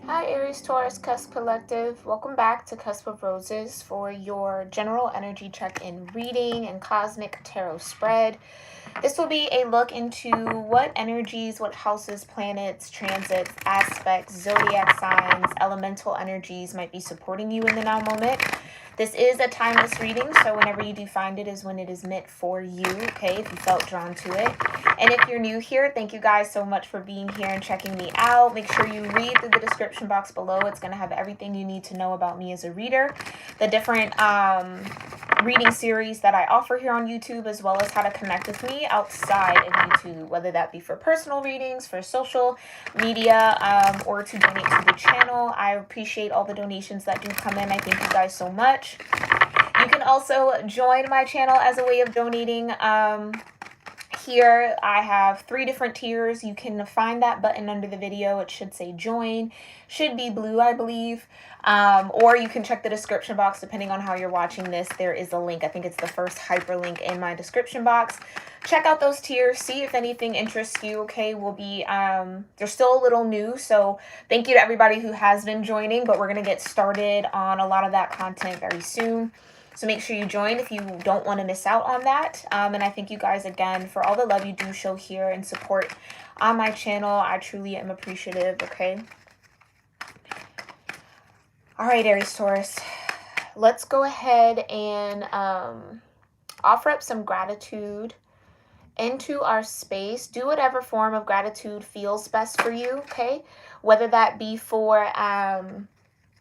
Hi, Aries-Taurus Cusp Collective. Welcome back to Cusp of Roses for your general energy check-in reading and cosmic tarot spread. This will be a look into what energies, what houses, planets, transits, aspects, zodiac signs, elemental energies might be supporting you in the now moment. This is a timeless reading, so whenever you do find it is when it is meant for you, okay, if you felt drawn to it. And if you're new here, thank you guys so much for being here and checking me out. Make sure you read through the description box below. It's going to have everything you need to know about me as a reader, the different reading series that I offer here on YouTube, as well as how to connect with me outside of YouTube, whether that be for personal readings, for social media, or to donate to the channel. I appreciate all the donations that do come in. I thank you guys so much. You can also join my channel as a way of donating. Here I have 3 different tiers. You can find that button under the video. It should say join, should be blue, I believe. Or you can check the description box depending on how you're watching this. There is a link. I think it's the first hyperlink in my description box. Check out those tiers, see if anything interests you. Okay, we'll be they're still a little new, so thank you to everybody who has been joining, but we're gonna get started on a lot of that content very soon. So make sure you join if you don't want to miss out on that. And I thank you guys again for all the love you do show here and support on my channel. I truly am appreciative, okay? All right, Aries Taurus. Let's go ahead and offer up some gratitude into our space. Do whatever form of gratitude feels best for you, okay? Whether that be for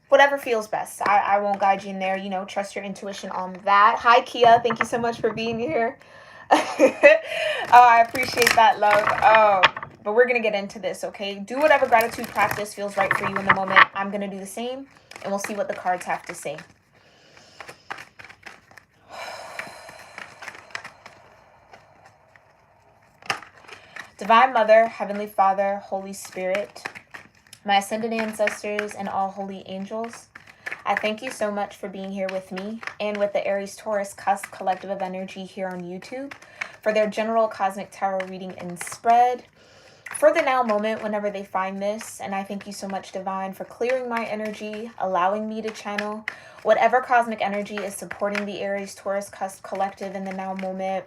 whatever feels best. I won't guide you in there. You know, trust your intuition on that. Hi, Kia. Thank you so much for being here. Oh, I appreciate that, love. Oh, but we're going to get into this, okay? Do whatever gratitude practice feels right for you in the moment. I'm going to do the same, and we'll see what the cards have to say. Divine Mother, Heavenly Father, Holy Spirit, my ascended ancestors, and all holy angels, I thank you so much for being here with me and with the Aries-Taurus Cusp Collective of Energy here on YouTube for their general cosmic tarot reading and spread for the now moment whenever they find this. And I thank you so much, Divine, for clearing my energy, allowing me to channel whatever cosmic energy is supporting the Aries-Taurus Cusp Collective in the now moment,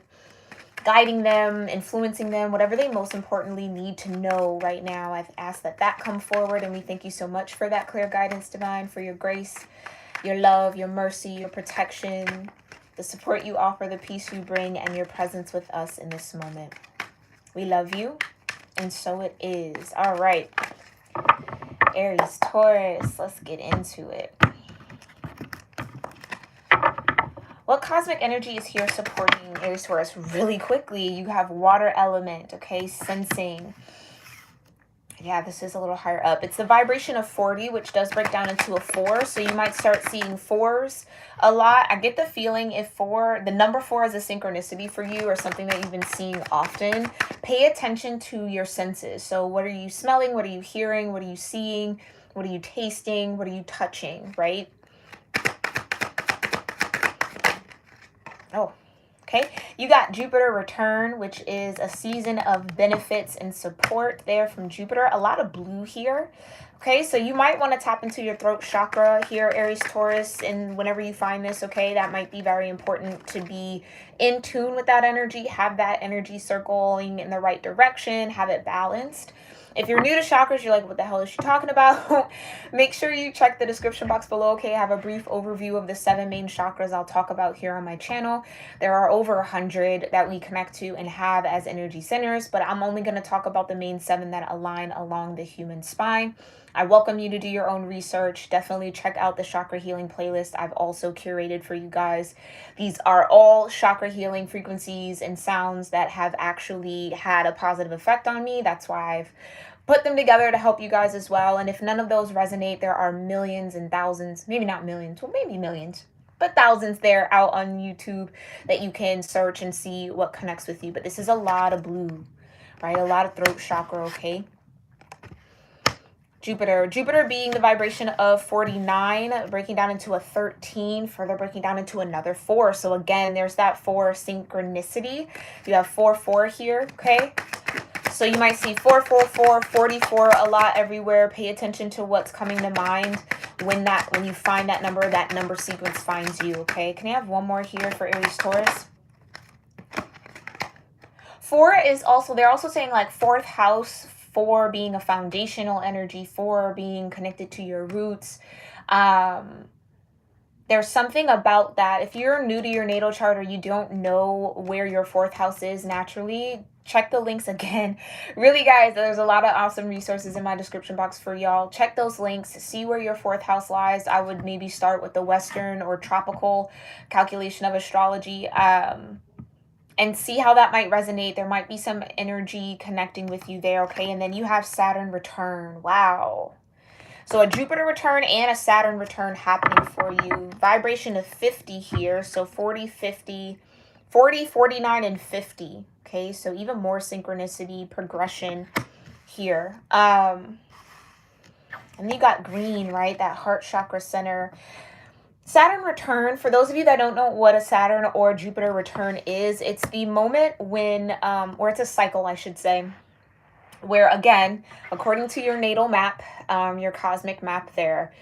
guiding them, influencing them, whatever they most importantly need to know right now. I've asked that come forward, and we thank you so much for that clear guidance, Divine, for your grace, your love, your mercy, your protection, the support you offer, the peace you bring, and your presence with us in this moment. We love you, and so it is. All right, Aries, Taurus, let's get into it. What cosmic energy is here supporting Aries Taurus? Really quickly, you have water element, okay, sensing. Yeah, this is a little higher up. It's the vibration of 40, which does break down into a 4, so you might start seeing 4s a lot. I get the feeling if the number 4 is a synchronicity for you or something that you've been seeing often, pay attention to your senses. So what are you smelling? What are you hearing? What are you seeing? What are you tasting? What are you touching, right? Oh, okay. You got Jupiter return, which is a season of benefits and support there from Jupiter. A lot of blue here. Okay, so you might want to tap into your throat chakra here, Aries Taurus, and whenever you find this, okay, that might be very important to be in tune with that energy, have that energy circling in the right direction, have it balanced. If you're new to chakras, you're like, what the hell is she talking about? Make sure you check the description box below, okay? I have a brief overview of the 7 main chakras I'll talk about here on my channel. There are over 100 that we connect to and have as energy centers, but I'm only going to talk about the main 7 that align along the human spine. I welcome you to do your own research. Definitely check out the chakra healing playlist I've also curated for you guys. These are all chakra healing frequencies and sounds that have actually had a positive effect on me. That's why I've put them together to help you guys as well. And if none of those resonate, there are millions and thousands, maybe not millions, well, maybe millions, but thousands there out on YouTube that you can search and see what connects with you. But this is a lot of blue, right? A lot of throat chakra, okay? Jupiter being the vibration of 49, breaking down into a 13, further breaking down into another 4. So again, there's that 4 synchronicity. You have 4, 4 here, okay? So you might see 444, 44 a lot everywhere. Pay attention to what's coming to mind when you find that number sequence finds you, okay? Can I have one more here for Aries Taurus? 4 is also, they're also saying like fourth house, 4 being a foundational energy, 4 being connected to your roots. There's something about that. If you're new to your natal chart or you don't know where your fourth house is naturally, check the links again. Really, guys, there's a lot of awesome resources in my description box for y'all. Check those links. See where your fourth house lies. I would maybe start with the Western or tropical calculation of astrology. And see how that might resonate. There might be some energy connecting with you there, okay? And then you have Saturn return. Wow. So a Jupiter return and a Saturn return happening for you. Vibration of 50 here. So 40, 50, 40, 49, and 50. Okay, so even more synchronicity, progression here. And then you got green, right? That heart chakra center. Saturn return, for those of you that don't know what a Saturn or Jupiter return is, it's the moment when, or it's a cycle, I should say, where, again, according to your natal map, your cosmic map there,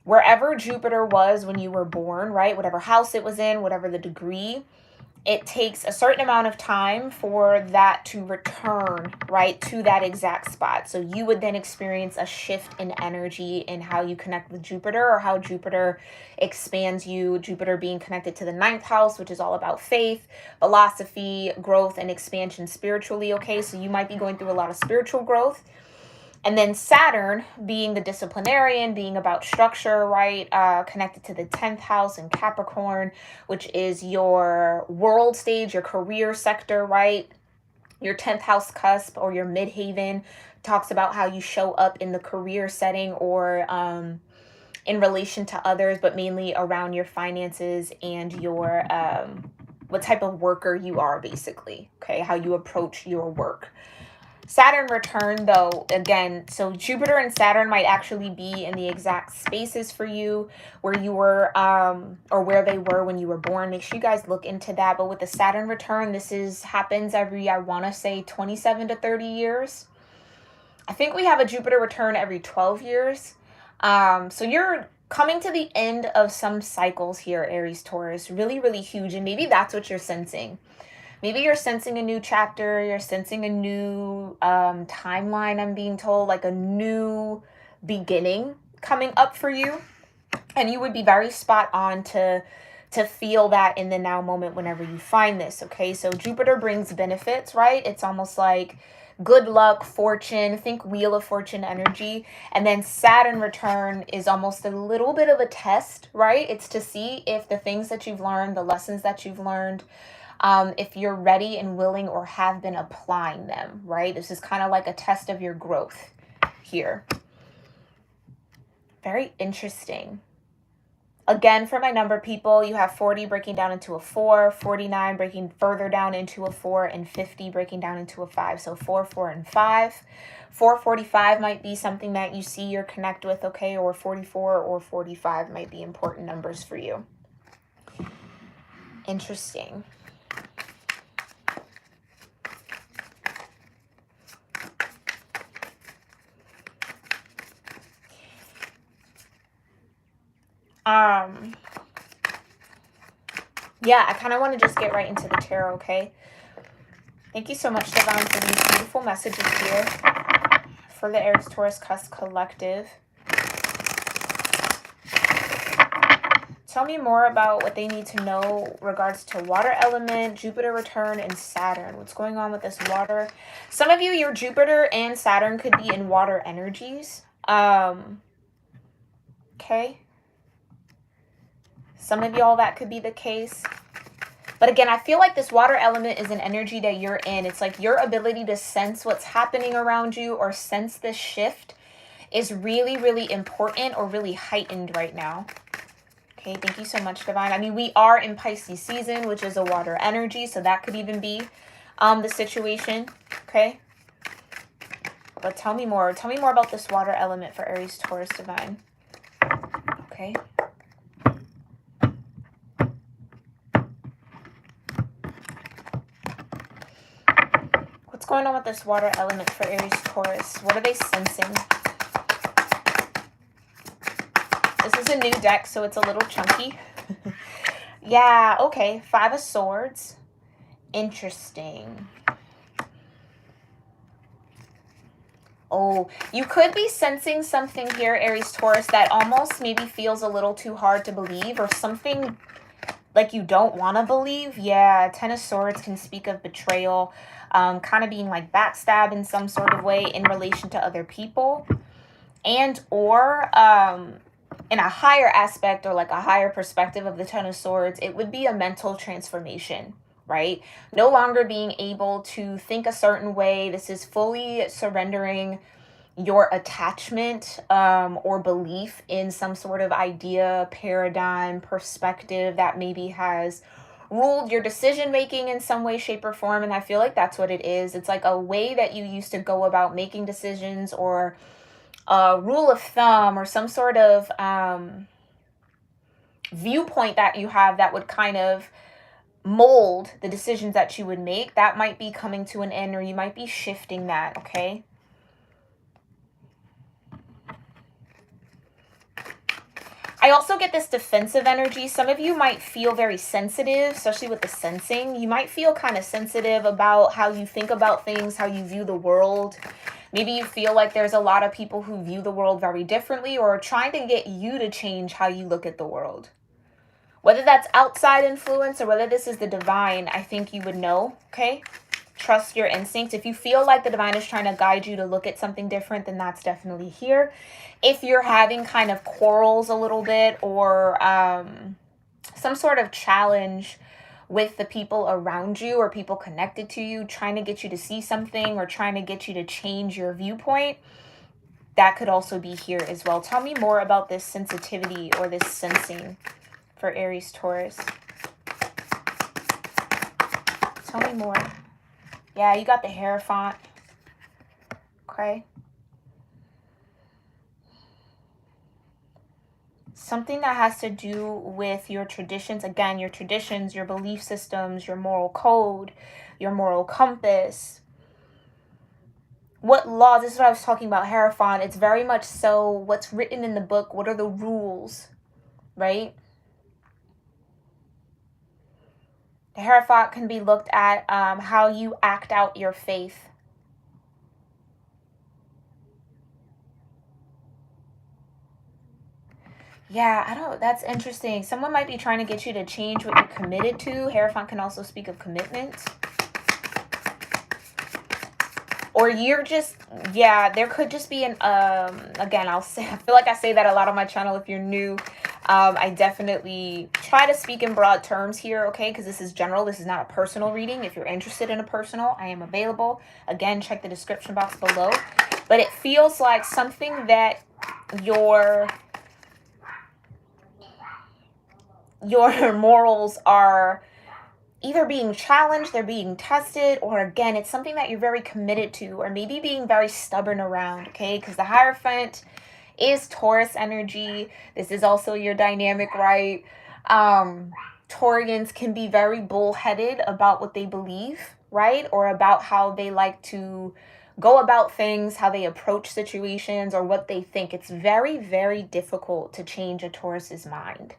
wherever Jupiter was when you were born, right, whatever house it was in, whatever the degree, it takes a certain amount of time for that to return, right, to that exact spot. So you would then experience a shift in energy in how you connect with Jupiter or how Jupiter expands you. Jupiter being connected to the 9th house, which is all about faith, philosophy, growth, and expansion spiritually, okay? So you might be going through a lot of spiritual growth. And then Saturn being the disciplinarian, being about structure, right? Connected to the 10th house in Capricorn, which is your world stage, your career sector, right? Your 10th house cusp or your midhaven talks about how you show up in the career setting or in relation to others, but mainly around your finances and your what type of worker you are, basically, okay? How you approach your work. Saturn return, though, again, so Jupiter and Saturn might actually be in the exact spaces for you where you were, or where they were when you were born. Make sure you guys look into that. But with the Saturn return, this happens every, I want to say, 27 to 30 years. I think we have a Jupiter return every 12 years. So you're coming to the end of some cycles here, Aries Taurus. Really, really huge. And maybe that's what you're sensing. Maybe you're sensing a new chapter, you're sensing a new timeline, I'm being told, like a new beginning coming up for you. And you would be very spot on to feel that in the now moment whenever you find this, okay? So Jupiter brings benefits, right? It's almost like good luck, fortune, think Wheel of Fortune energy. And then Saturn return is almost a little bit of a test, right? It's to see if the things that you've learned, the lessons that you've learned, if you're ready and willing or have been applying them, right? This is kind of like a test of your growth here. Very interesting. Again, for my number people, you have 40 breaking down into a 4, 49 breaking further down into a 4, and 50 breaking down into a 5. So 4, 4, and 5. 445 might be something that you see or connect with, okay? Or 44 or 45 might be important numbers for you. Interesting. Yeah, I kind of want to just get right into the tarot, okay? Thank you so much, Devon, for these beautiful messages here for the Aries Taurus Cusp Collective. Tell me more about what they need to know regards to water element, Jupiter return, and Saturn. What's going on with this water? Some of you, your Jupiter and Saturn could be in water energies. Okay. Some of y'all, that could be the case. But again, I feel like this water element is an energy that you're in. It's like your ability to sense what's happening around you or sense this shift is really, really important or really heightened right now. Okay, thank you so much, Divine. I mean, we are in Pisces season, which is a water energy, so that could even be the situation, okay? But tell me more. Tell me more about this water element for Aries, Taurus, Divine. Okay. going on with this water element for Aries, Taurus? What are they sensing? This is a new deck, so it's a little chunky. Yeah, okay. 5 of Swords. Interesting. Oh, you could be sensing something here, Aries, Taurus, that almost maybe feels a little too hard to believe, or something like you don't want to believe. Yeah, 10 of Swords can speak of betrayal, kind of being like backstab in some sort of way in relation to other people, and or in a higher aspect or like a higher perspective of the 10 of Swords, it would be a mental transformation, right? No longer being able to think a certain way. This is fully surrendering your attachment or belief in some sort of idea, paradigm, perspective that maybe has ruled your decision making in some way, shape, or form. And I feel like that's what it is. It's like a way that you used to go about making decisions, or a rule of thumb, or some sort of viewpoint that you have that would kind of mold the decisions that you would make. That might be coming to an end, or you might be shifting that, okay? I also get this defensive energy. Some of you might feel very sensitive, especially with the sensing. You might feel kind of sensitive about how you think about things, how you view the world. Maybe you feel like there's a lot of people who view the world very differently, or are trying to get you to change how you look at the world. Whether that's outside influence or whether this is the divine, I think you would know, okay? Trust your instincts. If you feel like the divine is trying to guide you to look at something different, then that's definitely here. If you're having kind of quarrels a little bit, or some sort of challenge with the people around you or people connected to you, trying to get you to see something or trying to get you to change your viewpoint, that could also be here as well. Tell me more about this sensitivity or this sensing for Aries, Taurus. Tell me more. Yeah, you got the Hierophant. Okay. Something that has to do with your traditions. Again, your traditions, your belief systems, your moral code, your moral compass. What laws? This is what I was talking about, Hierophant. It's very much so what's written in the book. What are the rules, right? The Hierophant can be looked at how you act out your faith. Yeah, that's interesting. Someone might be trying to get you to change what you're committed to. Hierophant can also speak of commitment. Or you're just, yeah, there could just be an, again, I feel like I say that a lot on my channel if you're new. I definitely try to speak in broad terms here, okay? Because this is general. This is not a personal reading. If you're interested in a personal, I am available. Again, check the description box below. But it feels like something that your morals are either being challenged, they're being tested, or again, it's something that you're very committed to, or maybe being very stubborn around, okay? Because the Hierophant is Taurus energy. This is also your dynamic, right? Taurians can be very bullheaded about what they believe, right? Or about how they like to go about things, how they approach situations, or what they think. It's very, very difficult to change a Taurus's mind.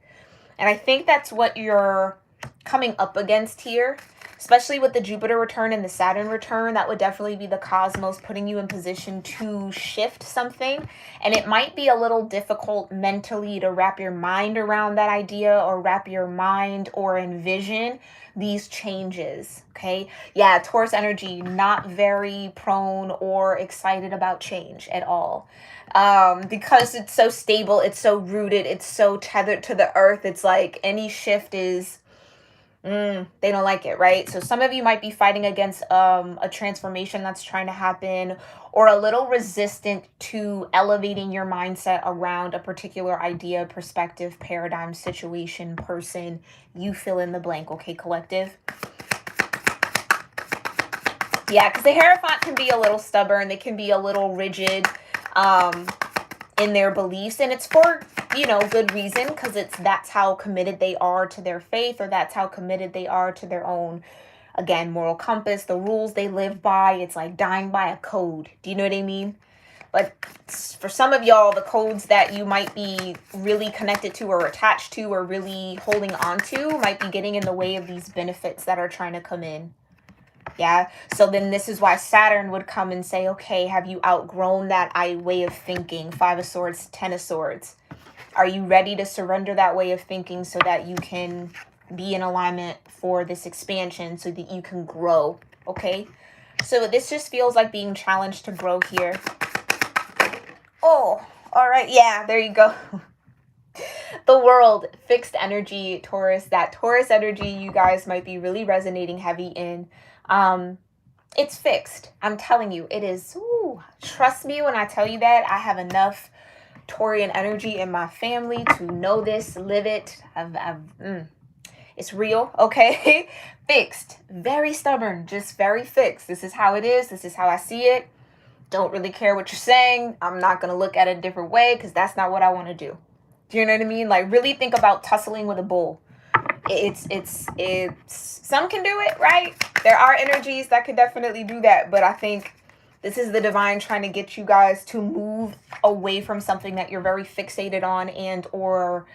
And I think that's what you're coming up against here, especially with the Jupiter return and the Saturn return. That would definitely be the cosmos putting you in position to shift something. And it might be a little difficult mentally to wrap your mind around that idea, or wrap your mind or envision these changes, okay? Yeah, Taurus energy, not very prone or excited about change at all. Because it's so stable, it's so rooted, it's so tethered to the earth. It's like any shift is, they don't like it, right? So some of you might be fighting against a transformation that's trying to happen, or a little resistant to elevating your mindset around a particular idea, perspective, paradigm, situation, person. You fill in the blank, okay, collective? Yeah, because the Hierophant can be a little stubborn. They can be a little rigid in their beliefs, and it's for, you know, good reason, because that's how committed they are to their faith, or that's how committed they are to their own Again, moral compass, the rules they live by. It's like dying by a code. Do you know what I mean? But for some of y'all, the codes that you might be really connected to or attached to or really holding on to might be getting in the way of these benefits that are trying to come in. Yeah. So then this is why Saturn would come and say, okay, have you outgrown that way of thinking? 5 of Swords, 10 of Swords. Are you ready to surrender that way of thinking so that you can be in alignment for this expansion so that you can grow? Okay. So this just feels like being challenged to grow here. Oh, all right. Yeah, there you go. The World, fixed energy, Taurus. That Taurus energy you guys might be really resonating heavy in. It's fixed. I'm telling you, it is. Ooh, trust me when I tell you that. I have enough Taurian energy in my family to know this, live it. It's real, okay? Fixed. Very stubborn, just very fixed. This is how it is. This is how I see it. Don't really care what you're saying. I'm not going to look at it a different way because that's not what I want to do. Do you know what I mean? Like, really think about tussling with a bull. It's some can do it, right? There are energies that could definitely do that, but I think this is the divine trying to get you guys to move away from something that you're very fixated on and or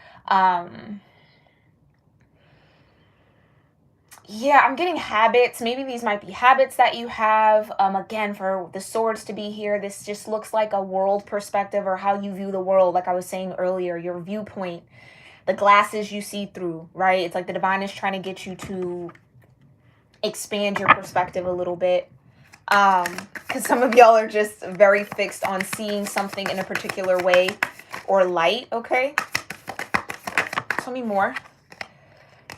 yeah, I'm getting habits. Maybe these might be habits that you have. Again, for the swords to be here, this just looks like a world perspective or how you view the world. Like I was saying earlier, your viewpoint, the glasses you see through, right? It's like the divine is trying to get you to expand your perspective a little bit. Because some of y'all are just very fixed on seeing something in a particular way or light, okay? Tell me more.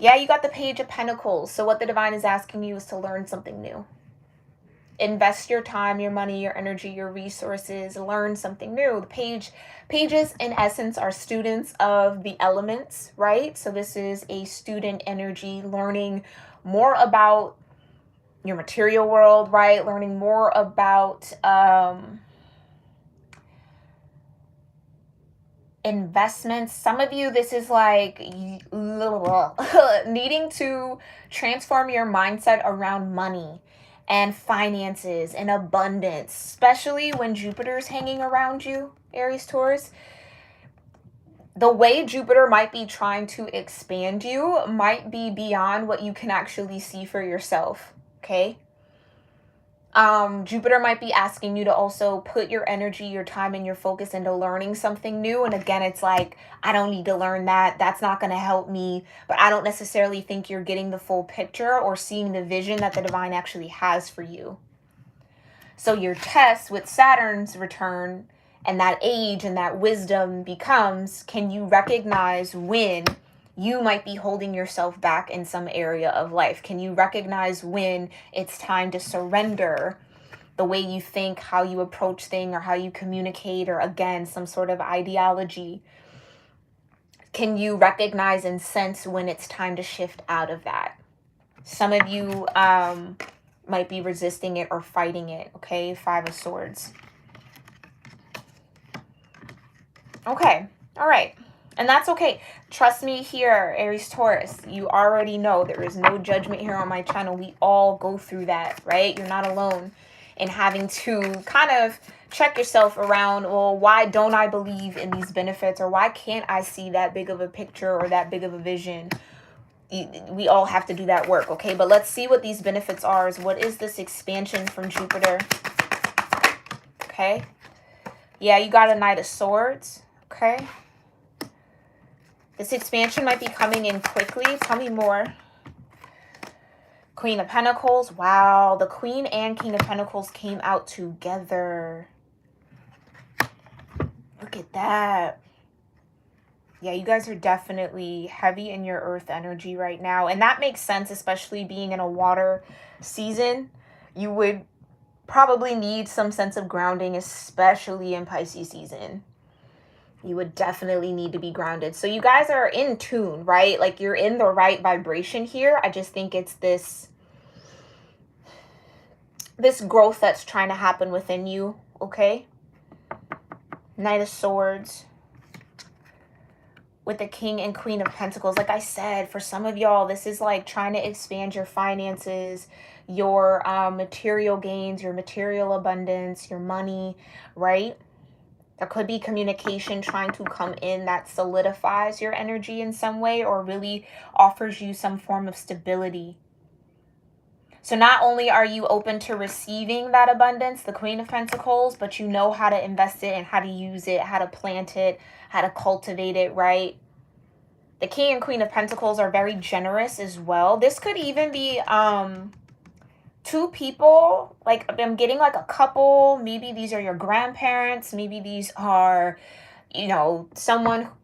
Yeah, you got the Page of Pentacles. So what the divine is asking you is to learn something new. Invest your time, your money, your energy, your resources. Learn something new. The pages, in essence, are students of the elements, right? So this is a student energy, learning more about your material world, right? Learning more about investments. Some of you, this is like needing to transform your mindset around money and finances and abundance, especially when Jupiter's hanging around you, Aries, Taurus. The way Jupiter might be trying to expand you might be beyond what you can actually see for yourself, okay? Jupiter might be asking you to also put your energy, your time, and your focus into learning something new. And again, it's like, I don't need to learn that. That's not going to help me. But I don't necessarily think you're getting the full picture or seeing the vision that the divine actually has for you. So your test with Saturn's return and that age and that wisdom becomes, can you recognize when you might be holding yourself back in some area of life? Can you recognize when it's time to surrender the way you think, how you approach things, or how you communicate, or again, some sort of ideology? Can you recognize and sense when it's time to shift out of that? Some of you might be resisting it or fighting it, okay? 5 of Swords. Okay, all right. And that's okay. Trust me here, Aries, Taurus. You already know there is no judgment here on my channel. We all go through that, right? You're not alone in having to kind of check yourself around, well, why don't I believe in these benefits? Or why can't I see that big of a picture or that big of a vision? We all have to do that work, okay? But let's see what these benefits are. Is what is this expansion from Jupiter? Okay. Yeah, you got a Knight of Swords, okay? This expansion might be coming in quickly. Tell me more. Queen of Pentacles. Wow, the Queen and King of Pentacles came out together. Look at that. Yeah, you guys are definitely heavy in your earth energy right now. And that makes sense, especially being in a water season. You would probably need some sense of grounding, especially in Pisces season. You would definitely need to be grounded. So you guys are in tune, right? Like you're in the right vibration here. I just think it's this growth that's trying to happen within you, okay? Knight of Swords. with the King and Queen of Pentacles. Like I said, for some of y'all, this is like trying to expand your finances, your material gains, your material abundance, your money, right? There could be communication trying to come in that solidifies your energy in some way or really offers you some form of stability. So not only are you open to receiving that abundance, the Queen of Pentacles, but you know how to invest it and how to use it, how to plant it, how to cultivate it, right? The King and Queen of Pentacles are very generous as well. This could even be two people. Like I'm getting like a couple. Maybe these are your grandparents. Maybe these are, you know,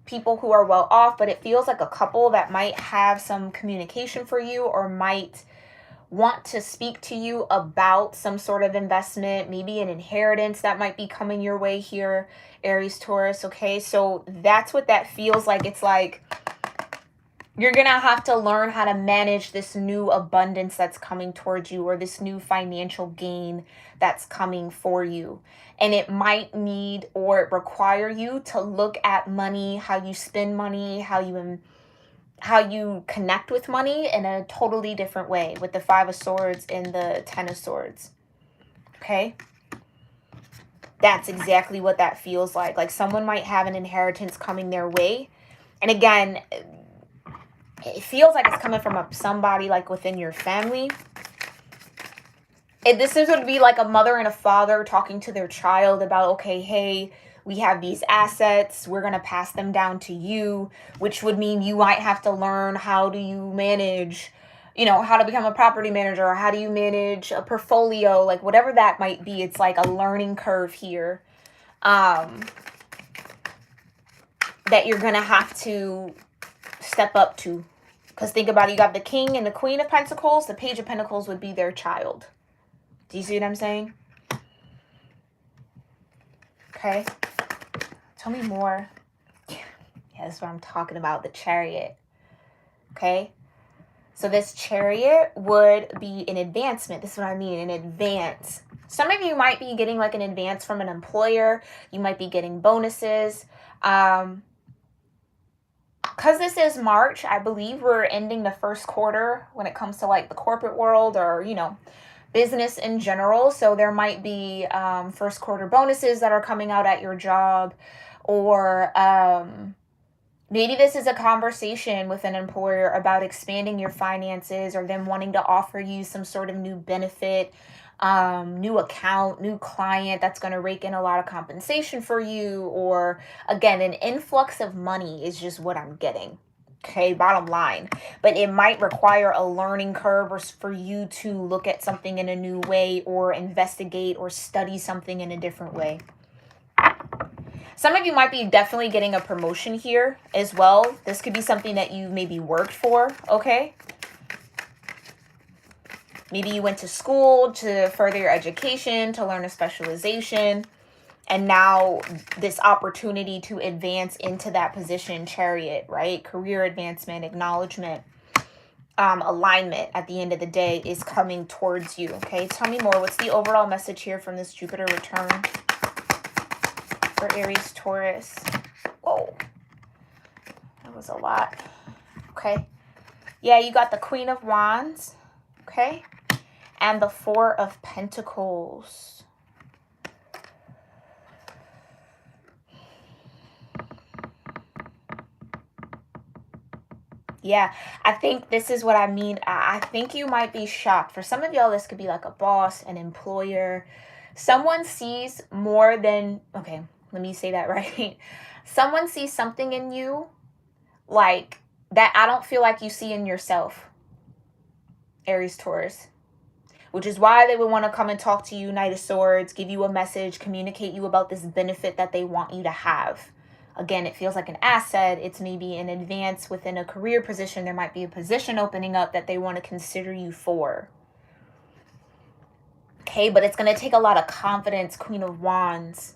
people who are well off, but it feels like a couple that might have some communication for you or might want to speak to you about some sort of investment, maybe an inheritance that might be coming your way here, Aries, Taurus, okay? So that's what that feels like. It's like you're going to have to learn how to manage this new abundance that's coming towards you or this new financial gain that's coming for you. And it might need or require you to look at money, how you spend money, how you connect with money in a totally different way with the Five of Swords and the Ten of Swords. Okay? That's exactly what that feels like. Like someone might have an inheritance coming their way. And again, it feels like it's coming from somebody like within your family. This would be like a mother and a father talking to their child about, okay, hey, we have these assets, we're going to pass them down to you, which would mean you might have to learn how do you manage, you know, how to become a property manager, or how do you manage a portfolio, like whatever that might be. It's like a learning curve here that you're going to have to step up to. Because think about it, you got the King and the Queen of Pentacles. The Page of Pentacles would be their child. Do you see what I'm saying? Okay. Tell me more. Yeah, that's what I'm talking about, the Chariot. Okay. So this Chariot would be an advancement. This is what I mean, an advance. Some of you might be getting like an advance from an employer. You might be getting bonuses. Because this is March, I believe we're ending the first quarter when it comes to like the corporate world or, you know, business in general. So there might be first quarter bonuses that are coming out at your job, or maybe this is a conversation with an employer about expanding your finances or them wanting to offer you some sort of new benefit, new account, new client that's going to rake in a lot of compensation for you, or again, an influx of money is just what I'm getting. Okay, bottom line. But it might require a learning curve or for you to look at something in a new way or investigate or study something in a different way. Some of you might be definitely getting a promotion here as well. This could be something that you maybe worked for, okay? Maybe you went to school to further your education, to learn a specialization. And now this opportunity to advance into that position, Chariot, right? Career advancement, acknowledgement, alignment at the end of the day is coming towards you, okay? Tell me more. What's the overall message here from this Jupiter return for Aries, Taurus? Whoa. That was a lot. Okay. Yeah, you got the Queen of Wands, okay? And the Four of Pentacles. Yeah, I think this is what I mean. I think you might be shocked. For some of y'all, this could be like a boss, an employer. Someone sees more than, okay, let me say that right. Someone sees something in you like that I don't feel like you see in yourself, Aries, Taurus. Which is why they would want to come and talk to you, Knight of Swords, give you a message, communicate you about this benefit that they want you to have. Again, it feels like an asset. It's maybe an advance within a career position. There might be a position opening up that they want to consider you for. Okay, but it's going to take a lot of confidence, Queen of Wands.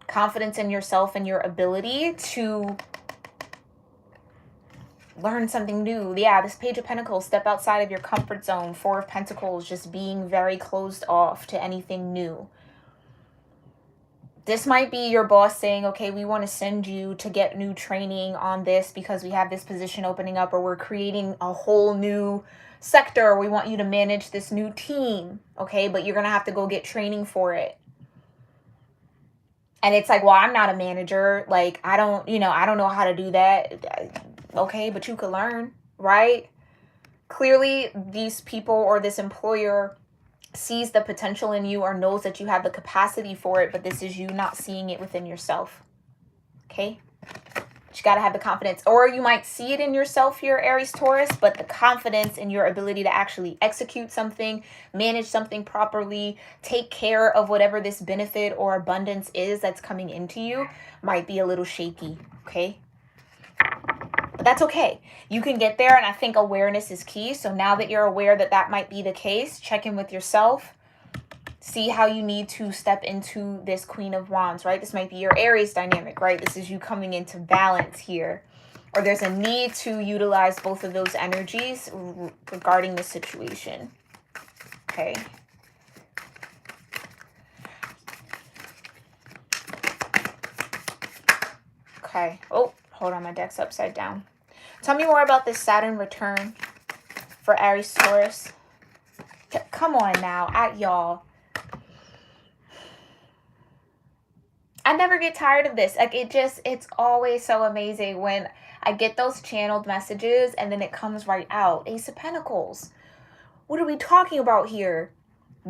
Confidence in yourself and your ability to learn something new. Yeah, this Page of Pentacles, step outside of your comfort zone. Four of Pentacles, just being very closed off to anything new. This might be your boss saying, okay, we want to send you to get new training on this because we have this position opening up, or we're creating a whole new sector, or we want you to manage this new team, okay, but you're going to have to go get training for it. And it's like, well, I'm not a manager. Like, I don't know how to do that. Okay, but you could learn, right? Clearly, these people or this employer sees the potential in you or knows that you have the capacity for it, but this is you not seeing it within yourself. Okay? But you got to have the confidence. Or you might see it in yourself here, Aries Taurus, but the confidence in your ability to actually execute something, manage something properly, take care of whatever this benefit or abundance is that's coming into you might be a little shaky. Okay? But that's okay. You can get there, and I think awareness is key. So now that you're aware that that might be the case, check in with yourself. See how you need to step into this Queen of Wands, right? This might be your Aries dynamic, right? This is you coming into balance here. Or there's a need to utilize both of those energies regarding the situation. Okay. Okay. Oh, hold on. My deck's upside down. Tell me more about this Saturn return for Aries Taurus. Come on now, y'all. I never get tired of this. Like, it's always so amazing when I get those channeled messages and then it comes right out. Ace of Pentacles. What are we talking about here?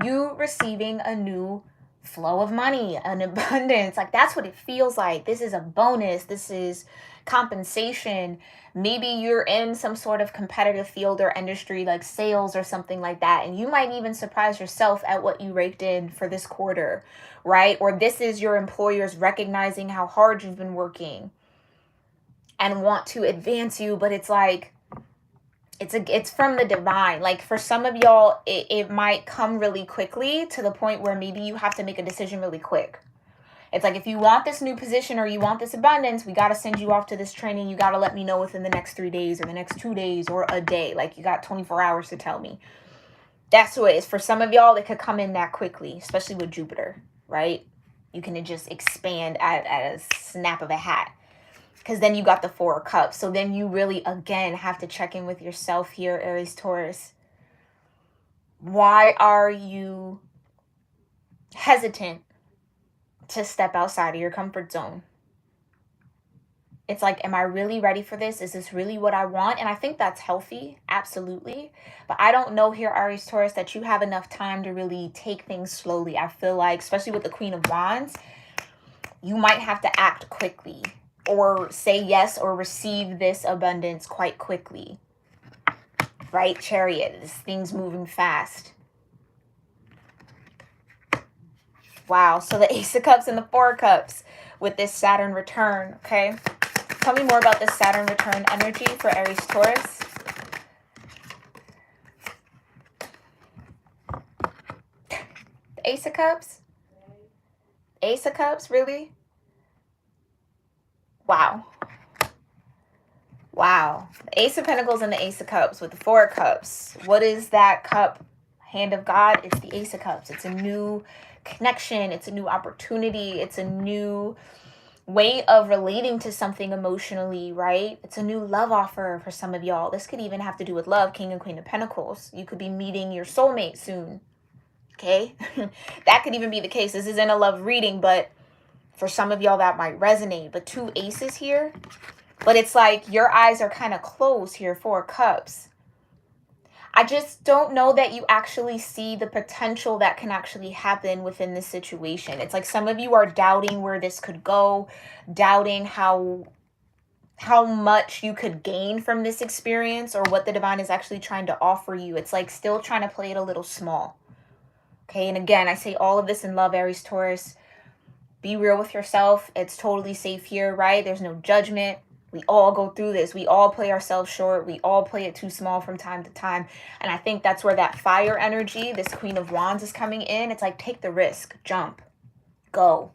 You receiving a new flow of money, an abundance. Like, that's what it feels like. This is a bonus. This is compensation. Maybe you're in some sort of competitive field or industry like sales or something like that, and you might even surprise yourself at what you raked in for this quarter, right? Or this is your employers recognizing how hard you've been working and want to advance you, but it's like it's from the divine. Like, for some of y'all, it might come really quickly to the point where maybe you have to make a decision really quick. It's like, if you want this new position or you want this abundance, we got to send you off to this training. You got to let me know within the next 3 days or the next 2 days or a day. Like, you got 24 hours to tell me. That's what it is. For some of y'all, it could come in that quickly, especially with Jupiter, right? You can just expand at a snap of a hat. Because then you got the Four of Cups. So then you really, again, have to check in with yourself here, Aries Taurus. Why are you hesitant to step outside of your comfort zone? It's like, am I really ready for this? Is this really what I want? And I think that's healthy, absolutely. But I don't know here, Aries Taurus, that you have enough time to really take things slowly. I feel like, especially with the Queen of Wands, you might have to act quickly or say yes or receive this abundance quite quickly, right? Chariot, this thing's moving fast. Wow, so the Ace of Cups and the Four of Cups with this Saturn return, okay? Tell me more about this Saturn return energy for Aries Taurus. The Ace of Cups? Ace of Cups, really? Wow. Wow. The Ace of Pentacles and the Ace of Cups with the Four of Cups. What is that cup? Hand of God? It's the Ace of Cups. It's a new connection. It's a new opportunity. It's a new way of relating to something emotionally, right? It's a new love offer for some of y'all. This could even have to do with love, King and Queen of Pentacles. You could be meeting your soulmate soon, okay? That could even be the case. This isn't a love reading, but for some of y'all that might resonate. But 2 aces here, but it's like your eyes are kind of closed here, 4 cups. I just don't know that you actually see the potential that can actually happen within this situation. It's like some of you are doubting where this could go, doubting how much you could gain from this experience or what the divine is actually trying to offer you. It's like still trying to play it a little small. Okay, and again, I say all of this in love, Aries Taurus. Be real with yourself. It's totally safe here, right? There's no judgment. We all go through this. We all play ourselves short. We all play it too small from time to time. And I think that's where that fire energy, this Queen of Wands, is coming in. It's like, take the risk. Jump. Go.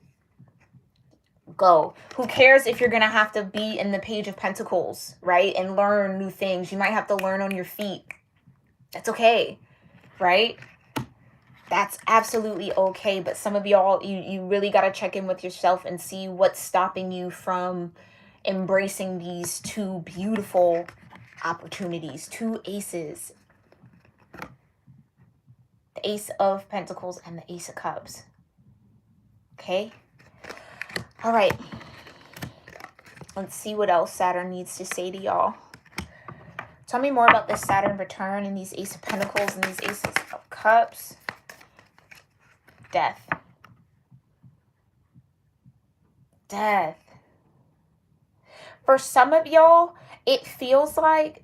Go. Who cares if you're going to have to be in the Page of Pentacles, right? And learn new things. You might have to learn on your feet. That's okay, right? That's absolutely okay. But some of y'all, you really got to check in with yourself and see what's stopping you from embracing these two beautiful opportunities, two aces, the Ace of Pentacles and the Ace of Cups. Okay. All right. Let's see what else Saturn needs to say to y'all. Tell me more about this Saturn return and these Ace of Pentacles and these Aces of Cups. Death. Death. For some of y'all, it feels like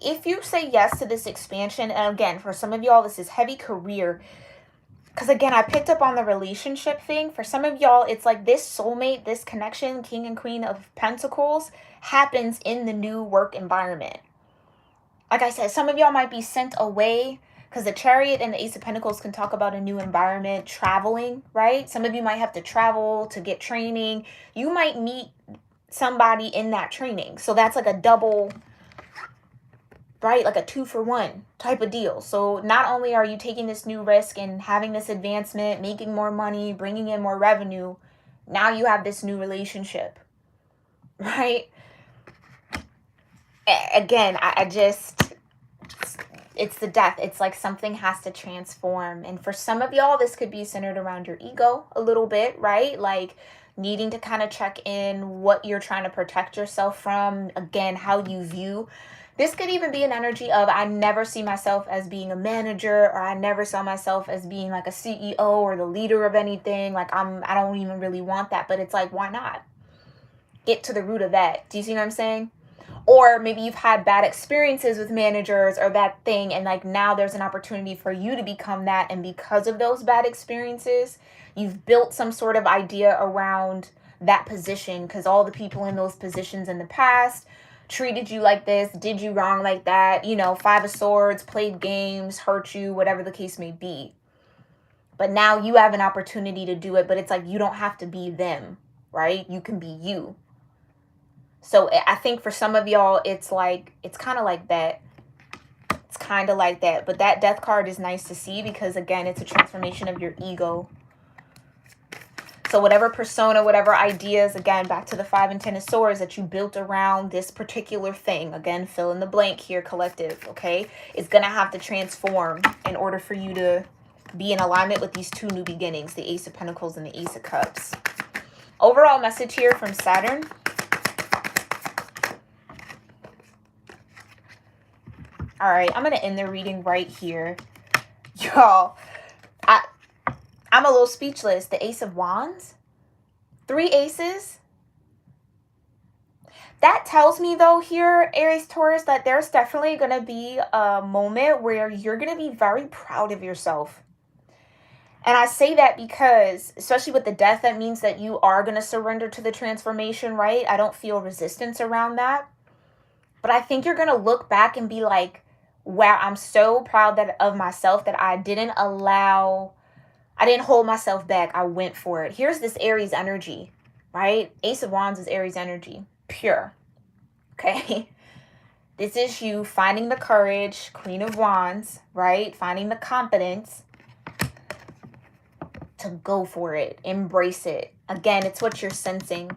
if you say yes to this expansion, and again, for some of y'all, this is heavy career. Because again, I picked up on the relationship thing. For some of y'all, it's like this soulmate, this connection, King and Queen of Pentacles, happens in the new work environment. Like I said, some of y'all might be sent away because the Chariot and the Ace of Pentacles can talk about a new environment, traveling, right? Some of you might have to travel to get training. You might meet somebody in that training. So that's like a double, right? Like a 2-for-1 type of deal. So not only are you taking this new risk and having this advancement, making more money, bringing in more revenue, now you have this new relationship, right? Again, I just, it's the death. It's like something has to transform. And for some of y'all, this could be centered around your ego a little bit, right? Like needing to kind of check in what you're trying to protect yourself from. Again, how you view. This could even be an energy of, I never see myself as being a manager, or I never saw myself as being like a CEO or the leader of anything. Like I don't even really want that. But it's like, why not? Get to the root of that. Do you see what I'm saying? Or maybe you've had bad experiences with managers or that thing, and like now there's an opportunity for you to become that. And because of those bad experiences, you've built some sort of idea around that position because all the people in those positions in the past treated you like this, did you wrong like that, you know, 5 of Swords, played games, hurt you, whatever the case may be. But now you have an opportunity to do it, but it's like you don't have to be them, right? You can be you. So I think for some of y'all, it's like, it's kind of like that. It's kind of like that. But that death card is nice to see because, again, it's a transformation of your ego. So whatever persona, whatever ideas, again, back to the 5 and 10 of Swords that you built around this particular thing, again, fill in the blank here, collective, okay, is going to have to transform in order for you to be in alignment with these two new beginnings, the Ace of Pentacles and the Ace of Cups. Overall message here from Saturn. All right, I'm going to end the reading right here. Y'all, I'm a little speechless. The Ace of Wands, 3 aces. That tells me, though, here, Aries-Taurus, that there's definitely going to be a moment where you're going to be very proud of yourself. And I say that because, especially with the death, that means that you are going to surrender to the transformation, right? I don't feel resistance around that. But I think you're going to look back and be like, wow, I'm so proud of myself that I didn't hold myself back. I went for it. Here's this Aries energy, right? Ace of Wands is Aries energy, pure. Okay. This is you finding the courage, Queen of Wands, right? Finding the confidence to go for it, embrace it. Again, it's what you're sensing.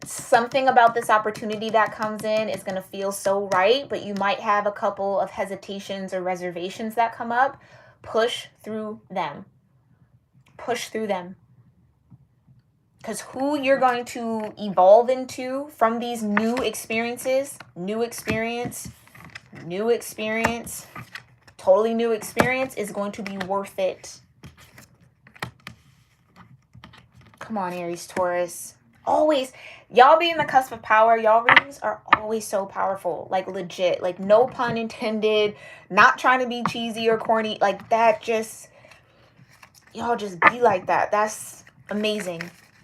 Something about this opportunity that comes in is going to feel so right, but you might have a couple of hesitations or reservations that come up. Push through them. Push through them. Because who you're going to evolve into from these new experiences, totally new experience is going to be worth it. Come on, Aries, Taurus. Always. Y'all be in the cusp of power. Y'all readings are always so powerful. Like legit. Like no pun intended. Not trying to be cheesy or corny. Like that just... Y'all just be like that. That's amazing.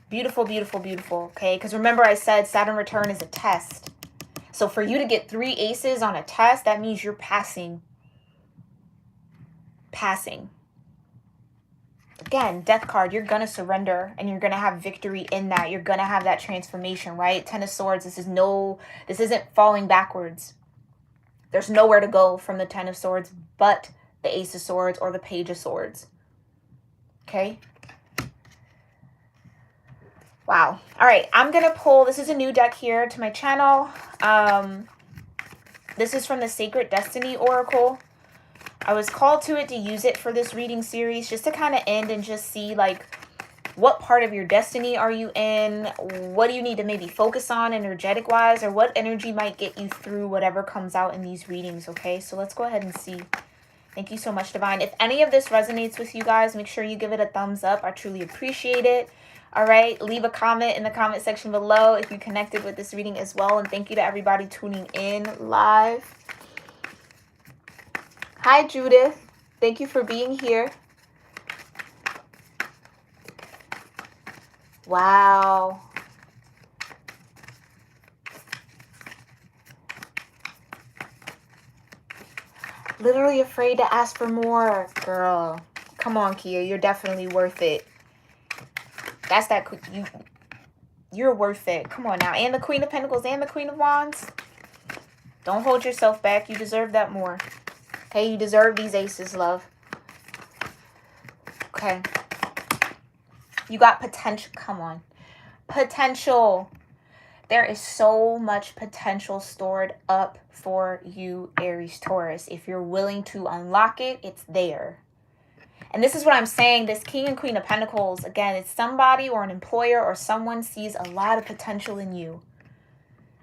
Beautiful, beautiful, beautiful. Okay? Because remember I said Saturn return is a test. So for you to get 3 aces on a test, that means you're passing. Passing. Again, death card, you're going to surrender and you're going to have victory in that. You're going to have that transformation, right? 10 of Swords, this isn't falling backwards. There's nowhere to go from the 10 of Swords but the Ace of Swords or the Page of Swords. Okay. Wow. All right. I'm going to pull, this is a new deck here to my channel. This is from the Sacred Destiny Oracle. I was called to it to use it for this reading series, just to kind of end and just see like what part of your destiny are you in? What do you need to maybe focus on energetic wise, or what energy might get you through whatever comes out in these readings. Okay, so let's go ahead and see. Thank you so much, Divine. If any of this resonates with you guys, make sure you give it a thumbs up. I truly appreciate it. All right, leave a comment in the comment section below if you connected with this reading as well. And thank you to everybody tuning in live. Hi, Judith. Thank you for being here. Wow. Literally afraid to ask for more, girl. Come on, Kia. You're definitely worth it. That's that. You're worth it. Come on now. And the Queen of Pentacles and the Queen of Wands. Don't hold yourself back. You deserve that more. Okay, you deserve these aces, love. Okay. You got potential. Come on. Potential. There is so much potential stored up for you, Aries, Taurus. If you're willing to unlock it, it's there. And this is what I'm saying. This King and Queen of Pentacles, again, it's somebody or an employer or someone sees a lot of potential in you.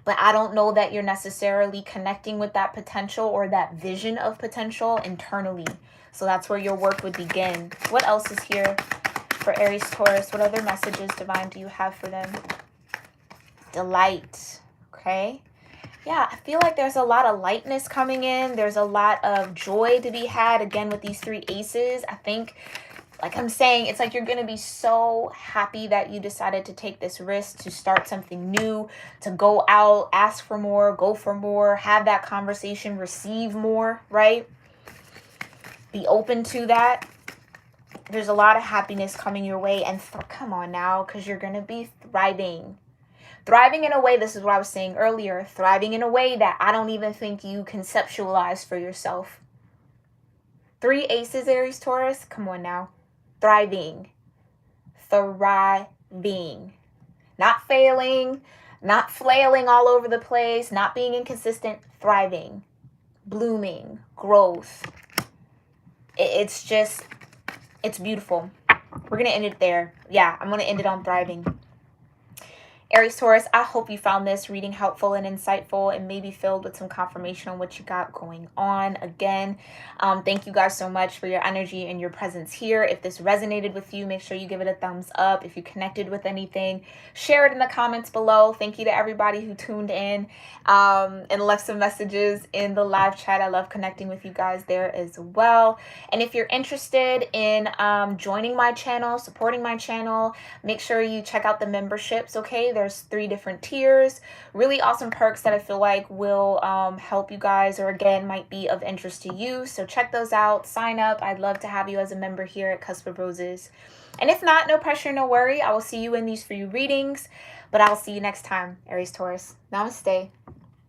But I don't know that you're necessarily connecting with that potential or that vision of potential internally. So that's where your work would begin. What else is here for Aries, Taurus? What other messages, Divine, do you have for them? Delight. Okay. Yeah, I feel like there's a lot of lightness coming in. There's a lot of joy to be had, again, with these three aces. I think, like I'm saying, it's like you're going to be so happy that you decided to take this risk, to start something new, to go out, ask for more, go for more, have that conversation, receive more, right? Be open to that. There's a lot of happiness coming your way. And come on now, because you're going to be thriving. Thriving in a way, this is what I was saying earlier, thriving in a way that I don't even think you conceptualize for yourself. Three aces, Aries, Taurus. Come on now. Thriving. Thriving. Not failing. Not flailing all over the place. Not being inconsistent. Thriving. Blooming. Growth. It's just, it's beautiful. We're going to end it there. Yeah, I'm going to end it on thriving. Aries, Taurus, I hope you found this reading helpful and insightful and maybe filled with some confirmation on what you got going on. Again, thank you guys so much for your energy and your presence here. If this resonated with you, make sure you give it a thumbs up. If you connected with anything, share it in the comments below. Thank you to everybody who tuned in and left some messages in the live chat. I love connecting with you guys there as well. And if you're interested in joining my channel, supporting my channel, make sure you check out the memberships, okay? There's 3 different tiers, really awesome perks that I feel like will help you guys, or again, might be of interest to you. So check those out, sign up. I'd love to have you as a member here at Cusp of Roses. And if not, no pressure, no worry. I will see you in these free readings, but I'll see you next time, Aries, Taurus. Namaste.